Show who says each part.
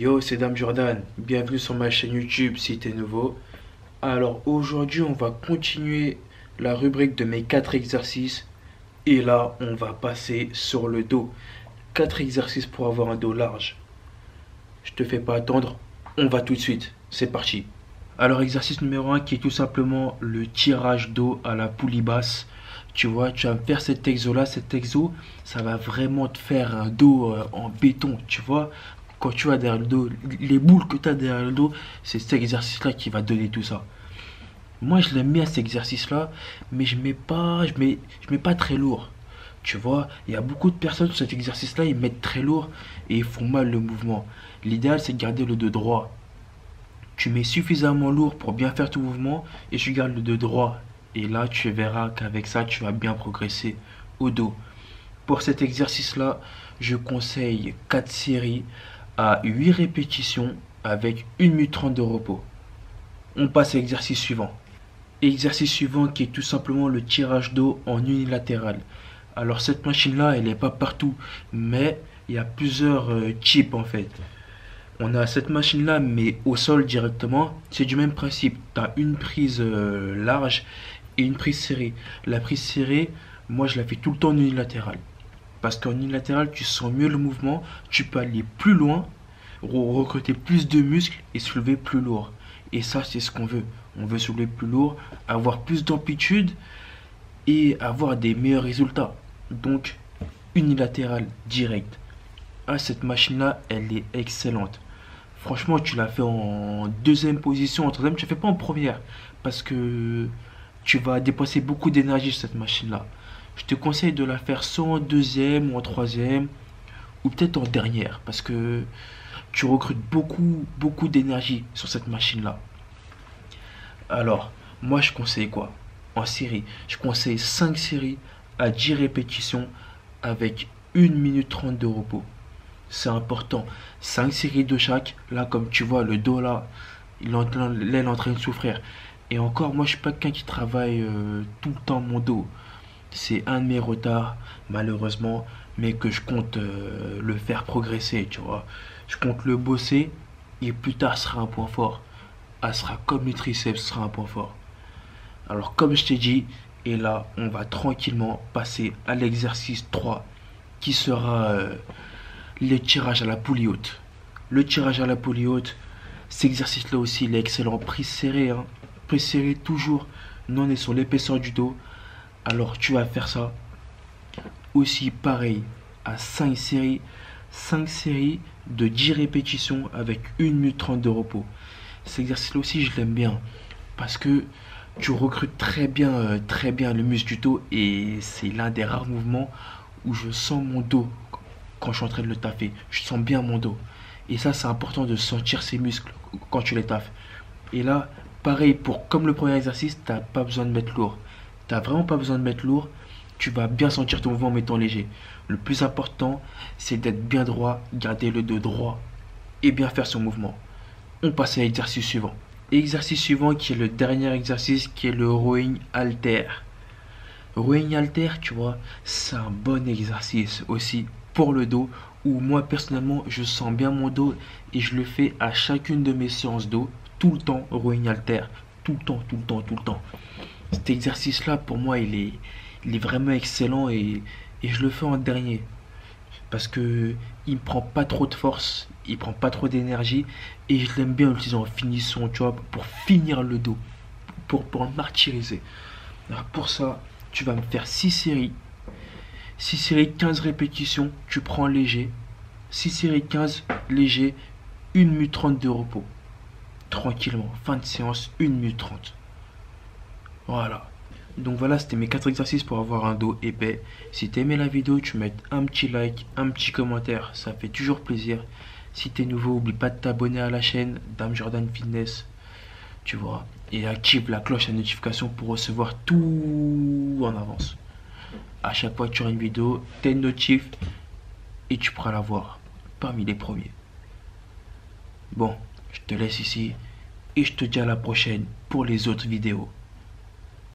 Speaker 1: Yo, c'est Dame Jordan, bienvenue sur ma chaîne YouTube si t'es nouveau. Alors aujourd'hui on va continuer la rubrique de mes 4 exercices. Et là on va passer sur le dos. 4 exercices pour avoir un dos large. Je te fais pas attendre, on va tout de suite, c'est parti. Alors exercice numéro 1 qui est tout simplement le tirage dos à la poulie basse. Tu vois, tu vas me faire cet exo là, cet exo, ça va vraiment te faire un dos en béton, tu vois. Quand tu as derrière le dos, les boules que tu as derrière le dos, c'est cet exercice là qui va donner tout ça. Moi je l'aime bien cet exercice là, mais je mets pas très lourd. Tu vois, il y a beaucoup de personnes sur cet exercice là, ils mettent très lourd et ils font mal le mouvement. L'idéal c'est de garder le dos droit. Tu mets suffisamment lourd pour bien faire ton mouvement et tu gardes le dos droit. Et là, tu verras qu'avec ça, tu vas bien progresser au dos. Pour cet exercice-là, je conseille 4 séries à 8 répétitions avec 1 minute 30 de repos. On passe à l'exercice suivant. Exercice suivant qui est tout simplement le tirage dos en unilatéral. Alors cette machine-là, elle n'est pas partout, mais il y a plusieurs types en fait. On a cette machine là mais au sol directement, c'est du même principe. Tu as une prise large et une prise serrée. La prise serrée, moi je la fais tout le temps en unilatéral. Parce qu'en unilatéral, tu sens mieux le mouvement, tu peux aller plus loin, recruter plus de muscles et soulever plus lourd. Et ça, c'est ce qu'on veut. On veut soulever plus lourd, avoir plus d'amplitude et avoir des meilleurs résultats. Donc, unilatéral, direct. Ah, cette machine-là, elle est excellente. Franchement, tu l'as fait en deuxième position, en troisième, tu ne fais pas en première. Parce que tu vas dépenser beaucoup d'énergie sur cette machine-là. Je te conseille de la faire soit en deuxième ou en troisième, ou peut-être en dernière. Parce que tu recrutes beaucoup d'énergie sur cette machine-là. Alors, moi je conseille quoi? En série, je conseille 5 séries à 10 répétitions avec 1 minute 30 de repos. C'est important. 5 séries de chaque. Là, comme tu vois, le dos là, il est en train de souffrir. Et encore, moi, je suis pas quelqu'un qui travaille tout le temps mon dos. C'est un de mes retards, malheureusement, mais que je compte le faire progresser, tu vois. Je compte le bosser et plus tard, ce sera un point fort. Ah, ce sera comme les triceps, ce sera un point fort. Alors, comme je t'ai dit, et là, on va tranquillement passer à l'exercice 3 qui sera le tirage à la poulie haute. Le tirage à la poulie haute, cet exercice-là aussi, il est excellent. Prise serrée, hein. Prise serrée toujours. Nous, on est sur l'épaisseur du dos. Alors, tu vas faire ça aussi pareil à 5 séries. 5 séries de 10 répétitions avec 1 minute 30 de repos. Cet exercice-là aussi, je l'aime bien. Parce que tu recrutes très bien le muscle du dos. Et c'est l'un des rares mouvements où je sens mon dos quand je suis en train de le taffer. Je sens bien mon dos. Et ça, c'est important de sentir ses muscles quand tu les taffes. Et là, pareil, comme le premier exercice, tu n'as pas besoin de mettre lourd. Tu n'as vraiment pas besoin de mettre lourd. Tu vas bien sentir ton mouvement en mettant léger. Le plus important, c'est d'être bien droit, garder le dos droit et bien faire son mouvement. On passe à l'exercice suivant. Exercice suivant qui est le dernier exercice qui est le rowing halter. Rowing halter, tu vois, c'est un bon exercice aussi pour le dos où moi personnellement je sens bien mon dos et je le fais à chacune de mes séances dos tout le temps rowing halter, tout le temps, tout le temps, tout le temps. Cet exercice là pour moi il est vraiment excellent et je le fais en dernier parce que il me prend pas trop de force, il prend pas trop d'énergie et je l'aime bien l'utiliser en finition, tu vois, pour finir le dos, pour le martyriser. Alors pour ça, tu vas me faire 6 séries. 6 séries, 15 répétitions, tu prends léger. 6 séries, 15 léger, 1 minute 30 de repos. Tranquillement, fin de séance, 1 minute 30. Voilà. Donc voilà, c'était mes 4 exercices pour avoir un dos épais. Si t'as aimé la vidéo, tu mets un petit like, un petit commentaire, ça fait toujours plaisir. Si t'es nouveau, oublie pas de t'abonner à la chaîne Dame Jordan Fitness, tu vois, et active la cloche à notification pour recevoir tout en avance. À chaque fois que tu auras une vidéo, t'as une notif et tu pourras la voir parmi les premiers. Bon, je te laisse ici et je te dis à la prochaine pour les autres vidéos.